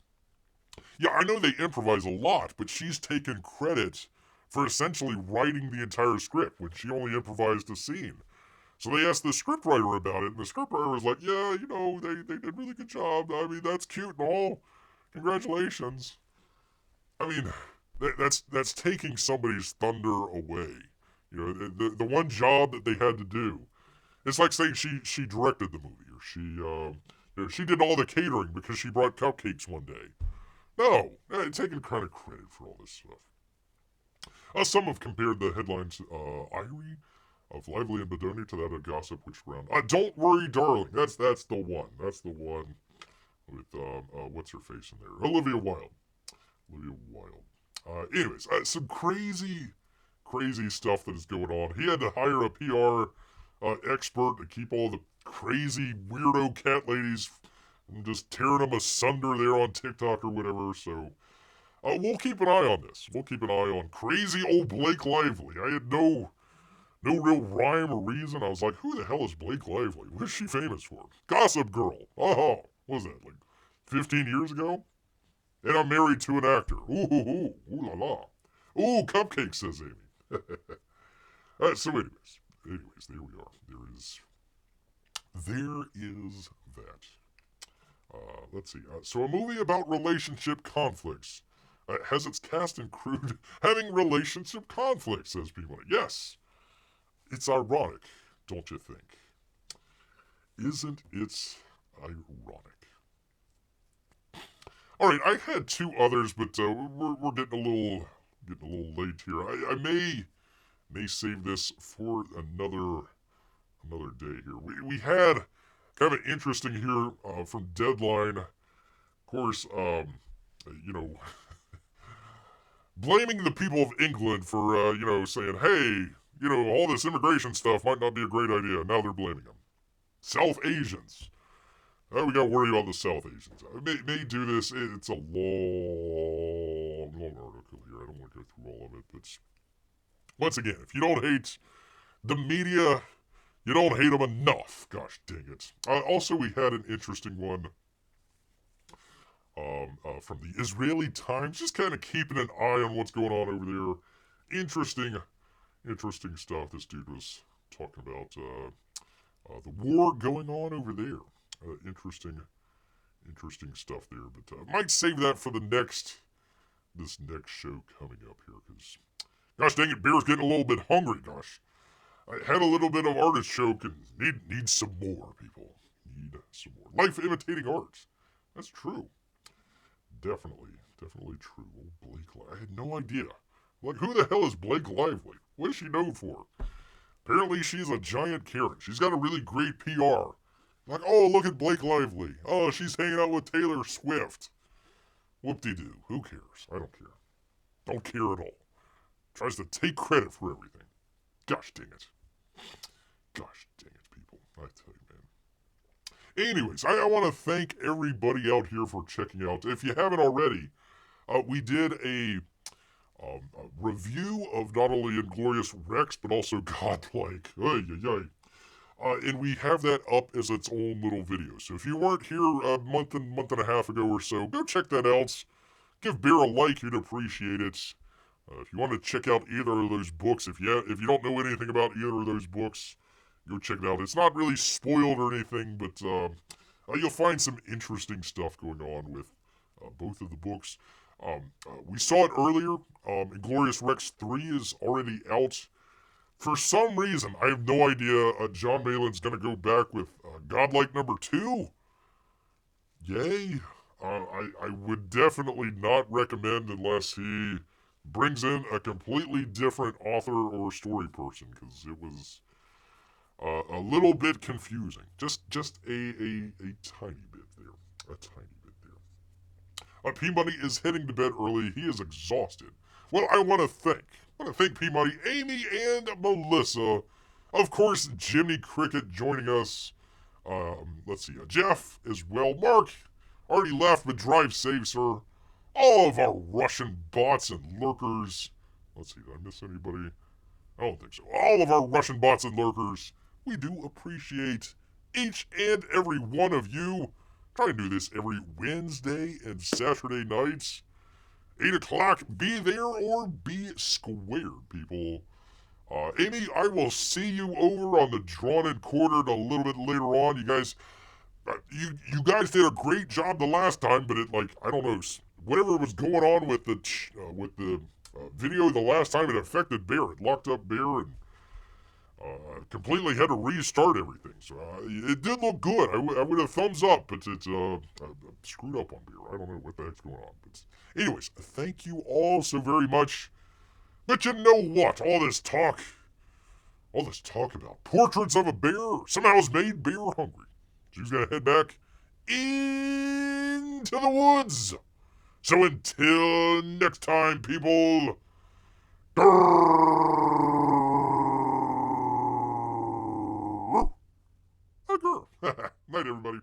S1: Yeah, I know they improvise a lot, but she's taken credit for essentially writing the entire script when she only improvised a scene. So they asked the scriptwriter about it, and the scriptwriter was like, yeah, they did a really good job. I mean, that's cute and all. Congratulations. I mean, that's taking somebody's thunder away. The one job that they had to do. It's like saying she directed the movie, or she did all the catering because she brought cupcakes one day. No, taking kind of credit for all this stuff. Some have compared the headlines Irenee of Lively and Bodoni to that of Gossip Witch Brown. Don't worry, darling. That's the one. That's the one. with what's her face in there? Olivia Wilde. Anyways, some crazy stuff that is going on. He had to hire a PR expert to keep all the crazy weirdo cat ladies from just tearing them asunder there on TikTok or whatever. So we'll keep an eye on this. We'll keep an eye on crazy old Blake Lively. I had no real rhyme or reason. I was like, who the hell is Blake Lively? What is she famous for? Gossip Girl. Oh, what was that, like 15 years ago? And I'm married to an actor. Ooh la la. Ooh, cupcake, says Amy. So anyways, there we are. There is that. Let's see. So a movie about relationship conflicts has its cast and crew having relationship conflicts, says people. Yes. It's ironic, don't you think? Isn't it ironic? All right, I had two others, but we're getting a little late here. I may save this for another day here. We had kind of an interesting here from Deadline. Of course, blaming the people of England for saying, hey, all this immigration stuff might not be a great idea. Now they're blaming them. South Asians. We got to worry about the South Asians. I may do this. It's a long article here. I don't want to go through all of it. But once again, if you don't hate the media, you don't hate them enough. Gosh dang it. Also, we had an interesting one from the Israeli Times. Just kind of keeping an eye on what's going on over there. Interesting stuff. This dude was talking about the war going on over there. Interesting stuff there, but I might save that for this next show coming up here, because gosh dang it, beer's getting a little bit hungry. Gosh, I had a little bit of artichoke and need some more, people. Need some more. Life imitating art. That's true. Definitely true. Oh, Blake, I had no idea. Like, who the hell is Blake Lively? What is she known for? Apparently she's a giant Karen. She's got a really great PR. Like, oh, look at Blake Lively. Oh, she's hanging out with Taylor Swift. Whoop-de-doo. Who cares? I don't care. Don't care at all. Tries to take credit for everything. Gosh dang it. People. I tell you, man. Anyways, I want to thank everybody out here for checking out. If you haven't already, we did a review of not only Inglorious Rex, but also Godlike. And we have that up as its own little video. So if you weren't here a month and a half ago or so, go check that out. Give Bear a like, you'd appreciate it. If you want to check out either of those books, if you don't know anything about either of those books, go check it out. It's not really spoiled or anything, but you'll find some interesting stuff going on with both of the books. We saw it earlier. Inglorious Rex 3 is already out. For some reason, I have no idea, John Malin's going to go back with Godlike number 2. Yay. I would definitely not recommend unless he brings in a completely different author or story person, because it was a little bit confusing. Just a tiny bit there. P-Money is heading to bed early. He is exhausted. Well, I want to thank P-Money, Amy, and Melissa. Of course, Jimmy Cricket joining us. Let's see, Jeff as well. Marc already left, but drive safe, sir. All of our Russian bots and lurkers. Let's see, did I miss anybody? I don't think so. All of our Russian bots and lurkers. We do appreciate each and every one of you. Try to do this every Wednesday and Saturday nights. 8 o'clock, be there or be squared, people. Amy, I will see you over on the Drawn and Quartered a little bit later on. You guys, you guys did a great job the last time, but I don't know, whatever was going on with the video the last time, it affected Bear. It locked up Bear and completely had to restart everything. So it did look good. I would have thumbs up, but it's screwed up on Bear. I don't know what the heck's going on. But anyways, thank you all so very much. But you know what? All this talk about portraits of a bear somehow has made Bear hungry. So he's got to head back, into the woods. So until next time, people. Night, everybody.